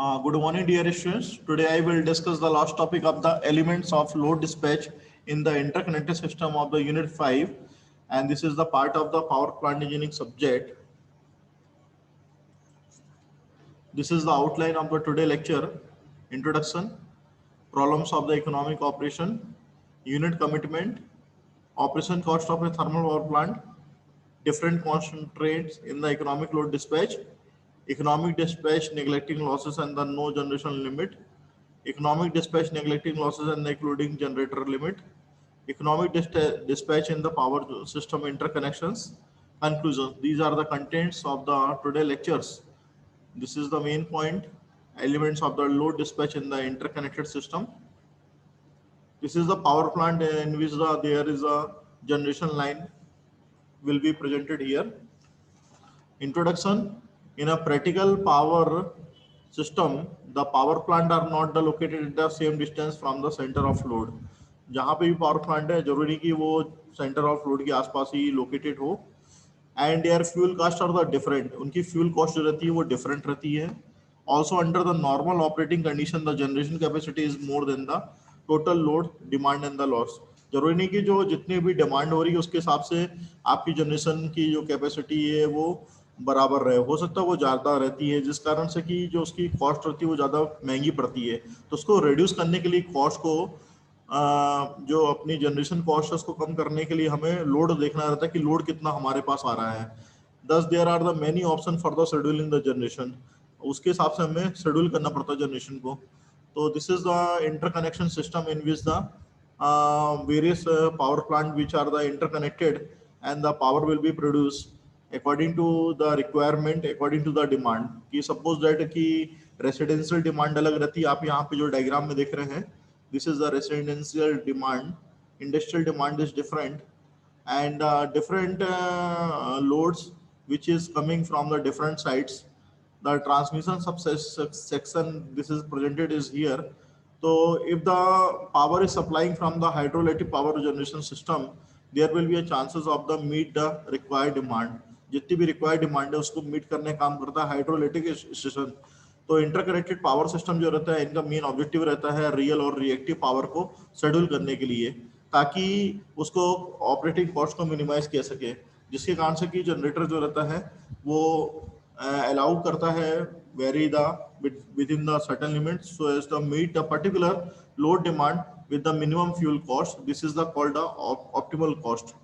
Good morning, dear students. Today I will discuss the last topic of the elements of load dispatch in the interconnected system of the Unit 5, and this is the part of the power plant engineering subject. This is the outline of the today lecture. Introduction, problems of the economic operation, unit commitment, operation cost of a thermal power plant, different constraints in the economic load dispatch, economic dispatch neglecting losses and the no generation limit, economic dispatch neglecting losses and including generator limit, economic dispatch in the power system interconnections. Conclusions. These are the contents of the today lectures. This is the main point. Elements of the load dispatch in the interconnected system. This is the power plant in which there is a generation line will be presented here. Introduction. In a practical power system, the power plant are not located at the same distance from the center of load. जहाँ पे भी power plant है जरूरी कि वो centre of load के आसपास ही लोकेटेड हो and their fuel cost are the different उनकी फ्यूल कॉस्ट जो रहती है वो डिफरेंट रहती है also under the normal operating condition the generation capacity is more than the total load demand and the loss जरूरी नहीं कि जो जितनी भी डिमांड हो रही है उसके हिसाब से आपकी जनरेशन की जो कैपेसिटी है वो बराबर रहे हो सकता है वो ज़्यादा रहती है जिस कारण से कि जो उसकी कॉस्ट रहती है वो ज़्यादा महंगी पड़ती है तो उसको रिड्यूस करने के लिए कॉस्ट को जो अपनी जनरेशन कॉस्ट है उसको कम करने के लिए हमें लोड देखना रहता है कि लोड कितना हमारे पास आ रहा है दस there are the many option for the scheduling the generation उसके हिसाब से हमें शेड्यूल करना पड़ता है जनरेशन को तो this is the interconnection system in which the various power plant which are the interconnected and the power will be produced according to the requirement according to the demand कि suppose that कि residential demand अलग रहती है आप यहाँ पे जो diagram में देख रहे हैं this is the residential demand industrial demand is different and different loads which is coming from the different sites the transmission subsection this is presented is here so if the power is supplying from the hydroelectric power generation system there will be a chances of the meet the required demand जितनी भी required demand है उसको meet करने काम करता है hydroelectric station तो interconnected power system जो रहता है इनका मेन ऑब्जेक्टिव रहता है रियल और रिएक्टिव पावर को शेड्यूल करने के लिए ताकि उसको ऑपरेटिंग कॉस्ट को मिनिमाइज किया सके जिसके कारण से कि जनरेटर जो रहता है वो अलाउ करता है vary the within the certain limits so as to meet a particular load demand with the minimum fuel cost this is the called the optimal cost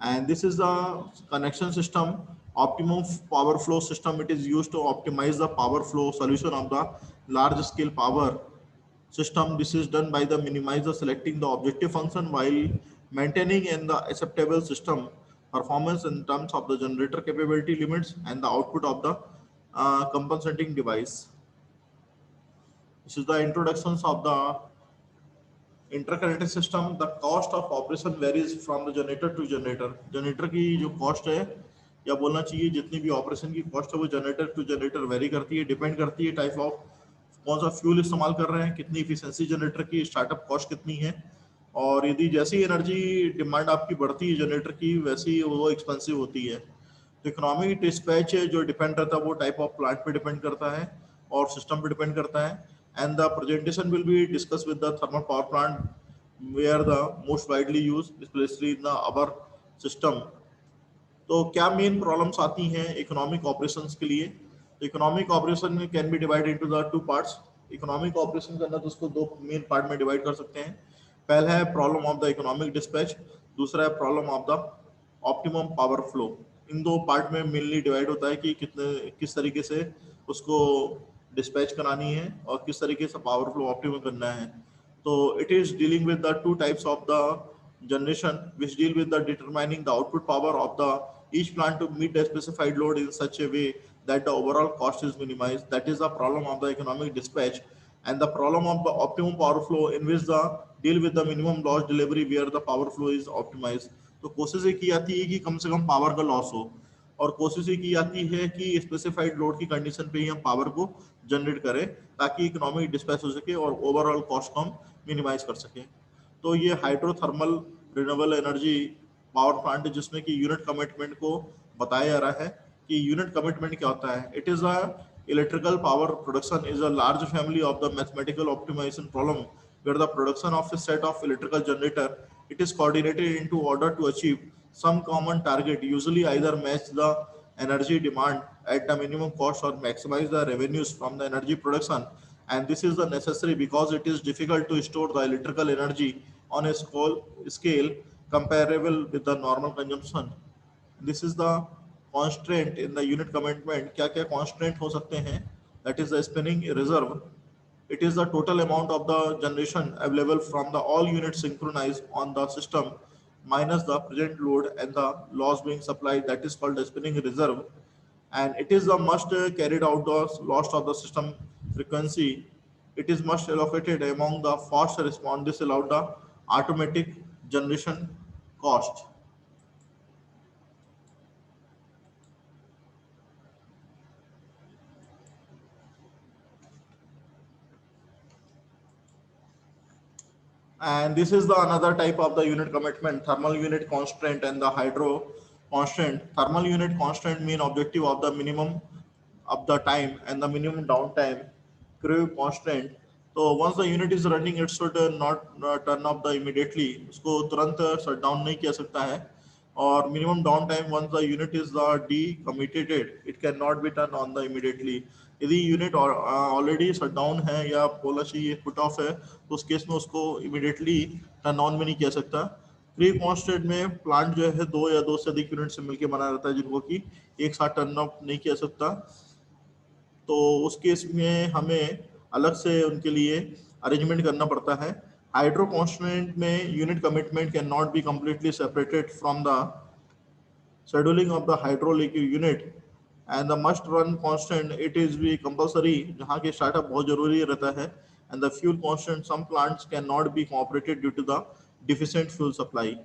and this is the connection system optimum power flow system it is used to optimize the power flow solution of the large scale power system this is done by the minimize the selecting the objective function while maintaining in the acceptable system performance in terms of the generator capability limits and the output of the compensating device this is the introductions of the interconnected system the cost of operation varies from the generator to generator generator की जो cost है या बोलना चाहिए जितनी भी operation की cost है वो जनरेटर टू जनरेटर वेरी करती है डिपेंड करती है टाइप ऑफ कौन सा फ्यूल इस्तेमाल कर रहे हैं कितनी इफिशिएंसी जनरेटर की स्टार्टअप कॉस्ट कितनी है और यदि जैसी एनर्जी डिमांड आपकी बढ़ती है जनरेटर की वैसी वो एक्सपेंसिव होती है तो इकोनॉमिक डिस्पैच जो डिपेंड करता है वो टाइप ऑफ प्लांट पे डिपेंड करता है और सिस्टम पे डिपेंड करता है and the presentation will be discussed with the thermal power plant where the most widely used especially in the our system तो क्या मेन प्रॉब्लम्स आती हैं इकोनॉमिक ऑपरेशंस के लिए तो economic operation can be divide into the two parts economic operation करना तो उसको दो मेन पार्ट में डिवाइड कर सकते हैं पहला है problem of the economic dispatch दूसरा है problem of the optimum power flow in दो पार्ट में मेनली डिवाइड होता है कि कितने किस तरीके से उसको डिस्पैच करानी है और किस तरीके से पावर फ्लो ऑप्टिमम करना है तो it is dealing with the two types of the generation which deal with the determining the output power of the each plant to meet the specified load in such a way that the overall cost is minimized that is the problem of the economic dispatch and the problem of the optimum power flow in which the deal with the minimum loss delivery where the power flow is optimized तो कोशिश ये की जाती है कि कम से कम power का loss हो और कोशिश ये की जाती है कि स्पेसिफाइड लोड की कंडीशन पे ही हम पावर को जनरेट करें ताकि इकोनॉमिक डिस्पैच हो सके और ओवरऑल कॉस्ट को हम मिनिमाइज कर सकें तो ये hydrothermal renewable energy power plant जिसमें कि यूनिट कमिटमेंट को बताया जा रहा है कि यूनिट कमिटमेंट क्या होता है it is a Electrical power production is a large family of the mathematical optimization problem where the production of a set of electrical generator it is coordinated into order to achieve some common target, usually either match the energy demand at the minimum cost or maximize the revenues from the energy production. And this is the necessary because it is difficult to store the electrical energy on a scale comparable with the normal consumption. This is the constraint in the unit commitment. क्या क्या constraint हो सकते हैं? That is the spinning reserve. It is the total amount of the generation available from the all units synchronized on the system minus the present load and the loss being supplied. That is called the spinning reserve. And it is the must carried out the loss of the system frequency. It is must allocated among the fast response. This allowed the automatic generation cost. And this is the another type of the unit commitment, thermal unit constant and the hydro constant. Thermal unit constant mean objective of the minimum of the time and the minimum downtime crew constant. तो once the unit is running it should not turn off the immediately, उसको तुरंत shut down नहीं किया सकता है. और minimum downtime once the unit is decommitted it cannot be turned on the immediately. यदि unit already shut down है या बोला चाहिए पुट ऑफ है तो उस केस में उसको इमीडिएटली टर्न ऑन में नहीं किया सकता. प्री कॉन्स्टेंट में प्लांट जो है दो या दो से अधिक यूनिट से मिलकर बना रहता है जिनको कि एक साथ टर्न ऑफ नहीं किया सकता. तो उस केस में हमें अलग से उनके लिए अरेंजमेंट करना पड़ता है. हाइड्रो कॉन्स्टेंट में unit commitment can not be completely separated from the scheduling of the hydraulic unit and the must run constant it is be compulsory, जहाँ के स्टार्टअप बहुत जरूरी रहता है. And the fuel constant some plants can not be cooperated due to the deficient fuel supply.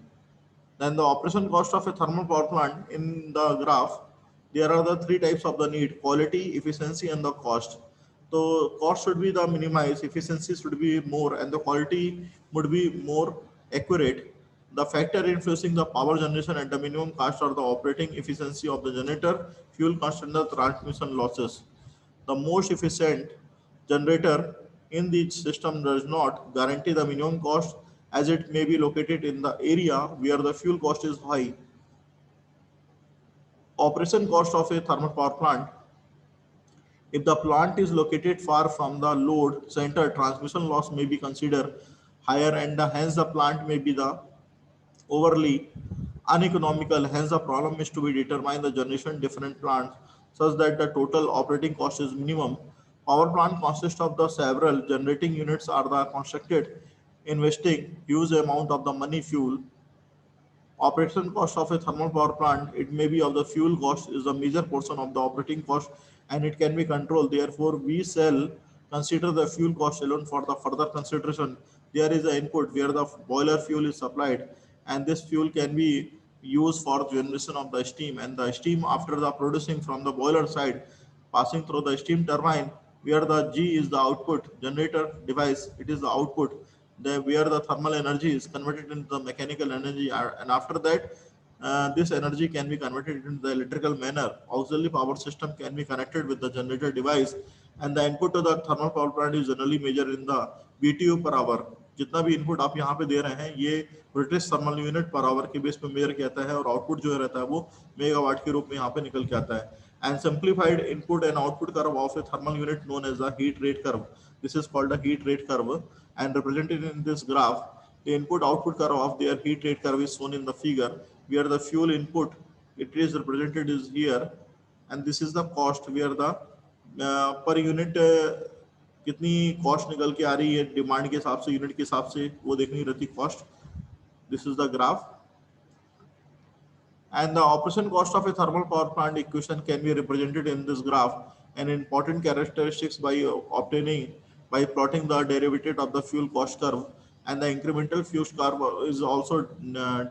Then the operation cost of a thermal power plant in the graph, there are the three types of the need: quality, efficiency, and the cost. So cost should be the minimized, efficiency should be more, and the quality would be more accurate. The factor influencing the power generation at the minimum cost are the operating efficiency of the generator, fuel cost, and the transmission losses. The most efficient generator in the system does not guarantee the minimum cost as it may be located in the area where the fuel cost is high. Operation cost of a thermal power plant. If the plant is located far from the load center, transmission loss may be considered higher and hence the plant may be the overly uneconomical. Hence the problem is to be determine the generation different plants such that the total operating cost is minimum. Power plant consists of the several generating units are the constructed investing huge amount of the money fuel. Operation cost of a thermal power plant, it may be of the fuel cost is a major portion of the operating cost and it can be controlled. Therefore, we shall consider the fuel cost alone for the further consideration. There is an input where the boiler fuel is supplied and this fuel can be used for generation of the steam, and the steam after the producing from the boiler side passing through the steam turbine where the G is the output generator device, it is the output where the thermal energy is converted into the mechanical energy, and after that this energy can be converted into the electrical manner. Auxiliary power system can be connected with the generator device and the input to the thermal power plant is generally measured in the BTU per hour. जितना भी input आप यहाँ पे दे रहे हैं ये British thermal unit per hour के base पे मेजर किया जाता है और आउटपुट जो रहता है वो मेगावाट के रूप में यहाँ पे निकल के आता है. And simplified input and output curve of a thermal unit known as the heat rate curve. This is called the heat rate curve and represented in this graph. The input output curve of their heat rate curve is shown in the figure where the fuel input it is represented is here and this is the cost where the per unit कितनी cost निकल के आ रही है demand के हिसाब से unit के हिसाब से वो देखनी रहती cost. This is the graph. And the operation cost of a thermal power plant equation can be represented in this graph. An important characteristics by obtaining by plotting the derivative of the fuel cost curve and the incremental fuel curve is also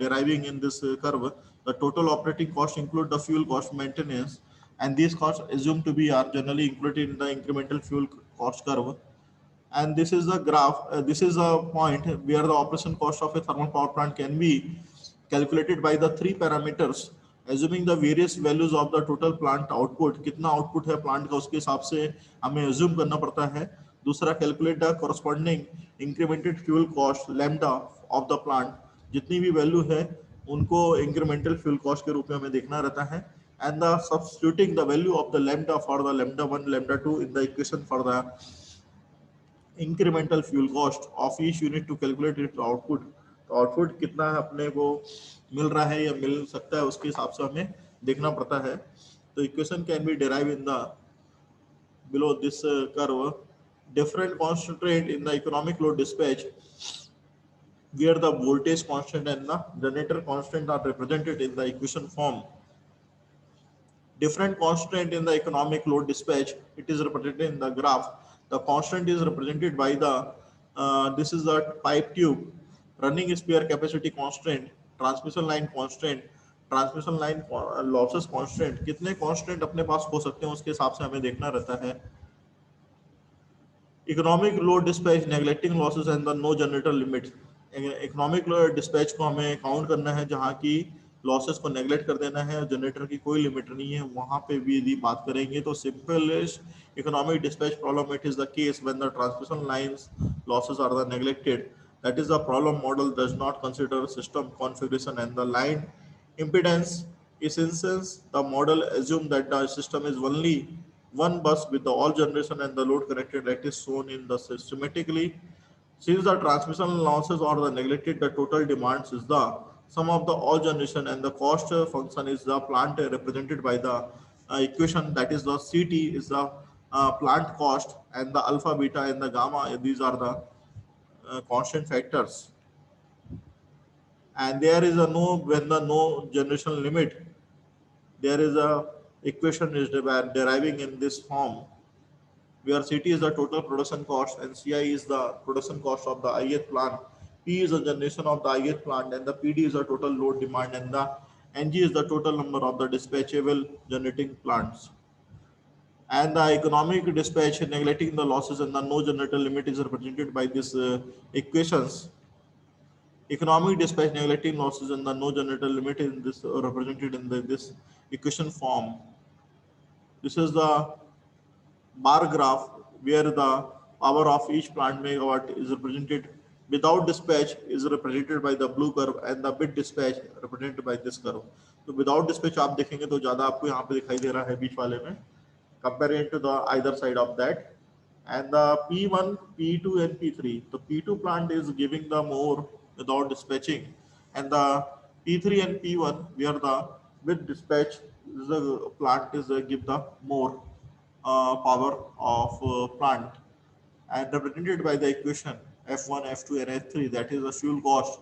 deriving in this curve. The total operating cost include the fuel cost maintenance and these costs assumed to be are generally included in the incremental fuel cost curve. And this is the graph. This is a point where the operation cost of a thermal power plant can be calculated by the three parameters assuming the various values of the total plant output, कितना output है plant का उसके हिसाब से हमें assume करना पड़ता है। दूसरा, calculate the corresponding incremented fuel cost lambda of the plant, जितनी भी वैल्यू है उनको इंक्रीमेंटल फ्यूल कॉस्ट के रूप में हमें देखना रहता है। And the substituting the value of the lambda for the lambda 1 lambda 2 in the equation for the incremental fuel cost of each unit to calculate it output. तो आउटपुट कितना अपने को मिल रहा है या मिल सकता है उसके हिसाब से हमें देखना पड़ता है। तो equation can be derive in the below this curve, different constraint in the economic load dispatch where the voltage constant and the generator constant are represented in the equation form. Different constraint in the economic load dispatch, it is represented in the graph. The constant is represented by the this is the pipe tube, running spare capacity constant, transmission line constant, transmission line losses constant, कितने constant अपने पास हो सकते हैं उसके हिसाब से हमें देखना रहता है। Economic load dispatch neglecting losses and the no generator limit, economic load dispatch को हमें काउंट करना है जहां की लॉसेस को नेगलेक्ट कर देना है और जनरेटर की कोई लिमिट नहीं है, वहां पे भी यदि बात करेंगे तो simplest economic dispatch problem it is the case when the transmission lines losses are the neglected, that is the problem model does not consider system configuration and the line impedance. In instance, the model assumes that the system is only one bus with the all generation and the load connected, that is shown in the systematically. Since the transmission losses are the neglected, the total demands is the sum of the all generation and the cost function is the plant represented by the equation, that is the CT is the plant cost, and the alpha, beta and the gamma, these are the constant factors. And there is a no, when the no generation limit, there is a equation is deriving in this form where CT is the total production cost and CI is the production cost of the ith plant, P is the generation of the ith plant, and the PD is the total load demand, and the NG is the total number of the dispatchable generating plants. And the economic dispatch neglecting the losses and the no generator limit is represented by these equations. Economic dispatch neglecting losses and the no generator limit in this represented in this equation form. This is the bar graph where the power of each plant megawatt is represented. Without dispatch is represented by the blue curve and the with dispatch represented by this curve. तो without dispatch आप देखेंगे तो ज्यादा आपको यहाँ पे दिखाई दे रहा है बीच वाले में, comparing to the either side of that. And the P1, P2 and P3, the P2 plant is giving the more without dispatching, and the P3 and P1 where the with dispatch the plant is give the more power of plant, and represented by the equation F1, F2 and F3, that is the fuel cost.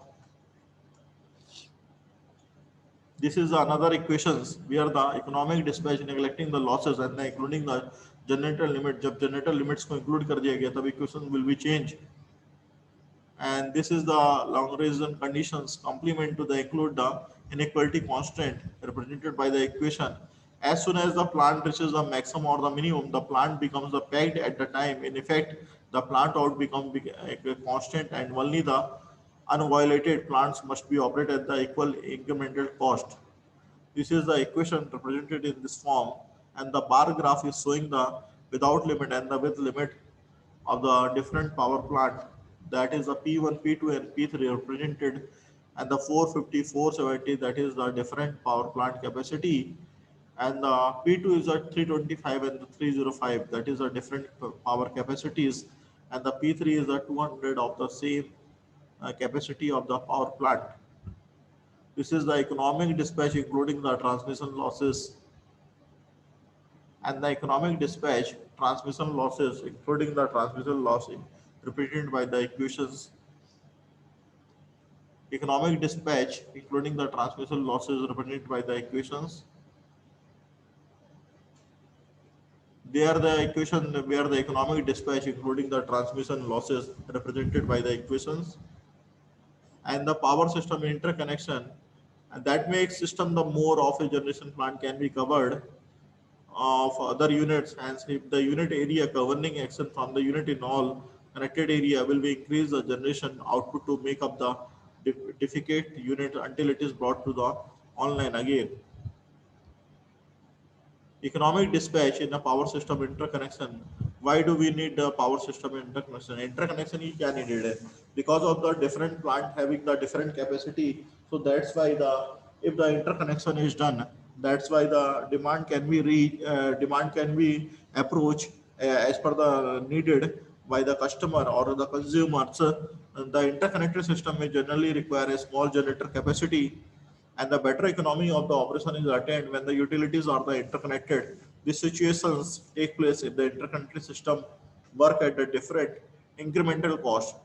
This is another equations where the economic dispatch neglecting the losses and the including the generator limit. जब generator limits को include कर दिया गया तब equation will be changed. And this is the Lagrangian conditions complement to the include the inequality constant represented by the equation. As soon as the plant reaches the maximum or the minimum, the plant becomes the pegged at the time. In effect, the plant out becomes a constant, and only the unviolated plants must be operated at the equal incremental cost. This is the equation represented in this form, and the bar graph is showing the without limit and the with limit of the different power plant, that is the P1, P2 and P3 represented, and the 450, 470, that is the different power plant capacity, and the P2 is at 325 and the 305, that is the different power capacities, and the P3 is the 200 of the same capacity of the power plant. This is the economic dispatch including the transmission losses, and the economic dispatch transmission losses including the transmission loss represented by the equations. Economic dispatch including the transmission losses represented by the equations. They are the equation where the economic dispatch including the transmission losses represented by the equations, and the power system interconnection, and that makes system the more of a generation plant can be covered of other units, and if the unit area governing action from the unit in all connected area will be increase the generation output to make up the deficient unit until it is brought to the online again. economic dispatch in a power system interconnection. Why do we need the power system interconnection? Interconnection is kya needed hai? Because of the different plant having the different capacity. So that's why if the interconnection is done, that's why the demand can be approached as per the needed by the customer or the consumer. So the interconnected system may generally require a small generator capacity, and the better economy of the operation is attained when the utilities are the interconnected. These situations take place if the interconnected system work at a different incremental cost.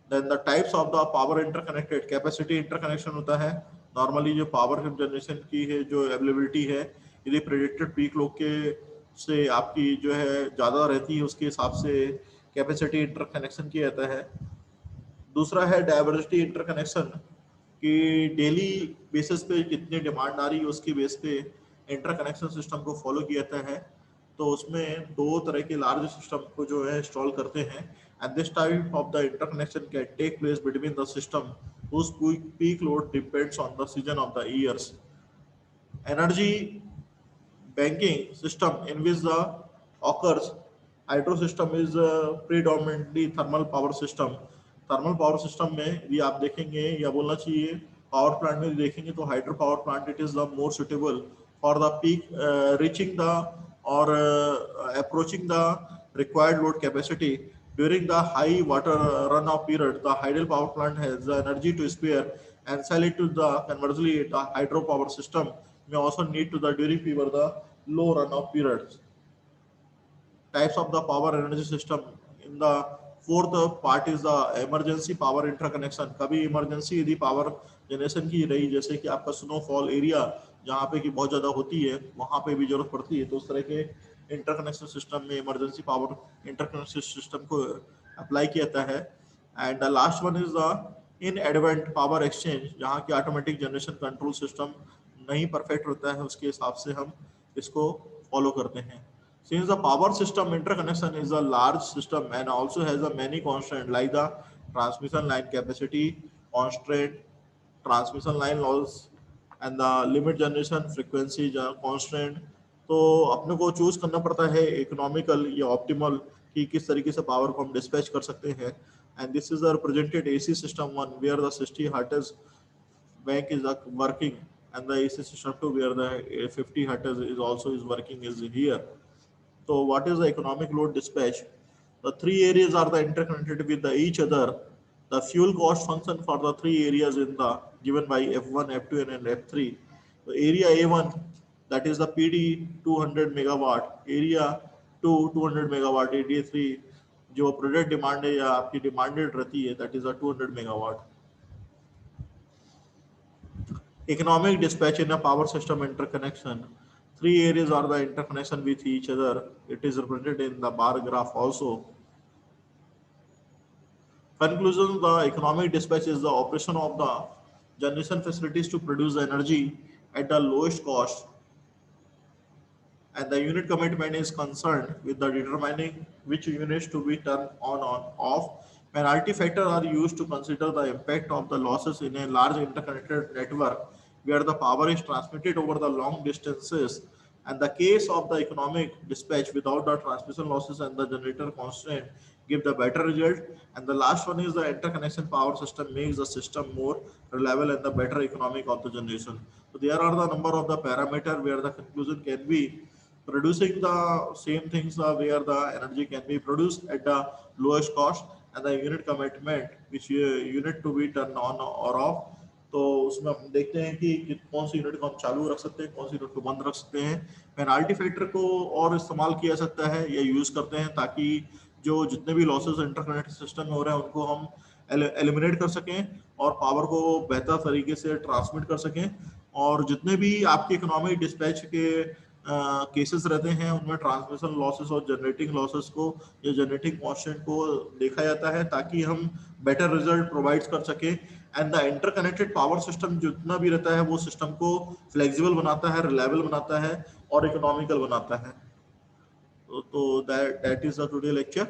Then the types of the power interconnected, capacity interconnection होता है. Normally जो power generation की है जो availability है, यदि predicted peak load के से आपकी जो है ज़्यादा रहती है उसके हिसाब से कैपेसिटी इंटरकनेक्शन किया जाता है. दूसरा है डायवर्सिटी इंटरकनेक्शन कि डेली बेसिस पे कितनी डिमांड आ रही है उसकी बेस पे इंटरकनेक्शन सिस्टम को फॉलो किया जाता है. तो उसमें दो तरह के लार्ज सिस्टम को जो है इंस्टॉल करते हैं, and this type of the interconnection can take place between the system whose peak load depends on the season of the years. Energy banking system in which the occurs, hydro system is predominantly thermal power system. Thermal power system में यदि आप देखेंगे या बोलना चाहिए power plant में देखेंगे तो hydro power plant it is the more suitable for the peak reaching the और approaching the required load capacity during the high water runoff period. The hydel power plant has the energy to spare and sell it to the conversely the hydropower system may also need to the during period the low runoff periods. Types of the power energy system in the fourth part is the emergency power interconnection. कभी emergency यदि power generation की रही, जैसे कि आपका snowfall area जहाँ पे कि बहुत ज़्यादा होती है वहाँ पे भी जरूरत पड़ती है, तो उस तरह के इंटरकनेक्शन सिस्टम में इमरजेंसी पावर इंटरकनेक्शन सिस्टम को अप्लाई किया जाता है. And the last one is the in advent power exchange, जहाँ की ऑटोमेटिक जनरेशन कंट्रोल सिस्टम नहीं परफेक्ट होता है, उसके हिसाब से हम इसको फॉलो करते हैं. Since the power system interconnection is a large system and also has a many constraints like the transmission line capacity constraint, transmission line loss and the limit generation frequency constraint, तो अपने को choose करना पड़ता है economical या optimal कि किस तरीके से पावर को हम डिस्पैच कर सकते हैं. And this is the represented AC system one where the 60 hertz bank is working, and the AC system 2 where the 50 hertz is also is working is here. So what is the economic load dispatch? The three areas are the interconnected with the each other. The fuel cost function for the three areas in the given by F1, F2 and F3. So area A1 that is the PD 200 megawatt, area 2 200 megawatt, area 3 जो product demand है या आपकी demanded रहती है that is a 200 megawatt. Economic dispatch in a power system interconnection. Three areas are the interconnection with each other. It is represented in the bar graph also. Conclusion, the economic dispatch is the operation of the generation facilities to produce the energy at the lowest cost. And the unit commitment is concerned with the determining which units to be turned on or off. Penalty factors are used to consider the impact of the losses in a large interconnected network where the power is transmitted over the long distances. And the case of the economic dispatch without the transmission losses and the generator constraint give the better result. And the last one is the interconnection power system makes the system more reliable and the better economic of the generation. So there are the number of the parameter where the conclusion can be producing the same things where the energy can be produced at the lowest cost, and the unit commitment which unit to be turned on or off. तो उसमें हम देखते हैं कि कौन सी unit को हम चालू रख सकते हैं, कौन सी यूनिट को बंद रख सकते हैं. पेनाल्टी फैक्टर को और इस्तेमाल किया सकता है या यूज करते हैं ताकि जो जितने भी लॉसेस इंटरकनेक्ट सिस्टम में हो रहे हैं उनको हम एलिमिनेट कर सकें और पावर को बेहतर तरीके से ट्रांसमिट कर सकें. और जितने भी आपके इकोनॉमिक डिस्पैच के केसेस रहते हैं उनमें ट्रांसमिशन लॉसेस और जनरेटिंग लॉसेस को या जनरेटिंग कॉन्स्टेंट को देखा जाता है ताकि हम बेटर रिजल्ट प्रोवाइड कर सके. And the interconnected power system जितना भी रहता है वो सिस्टम को फ्लेक्सिबल बनाता है, रिलायबल बनाता है और इकोनॉमिकल बनाता है. तो that is the today lecture.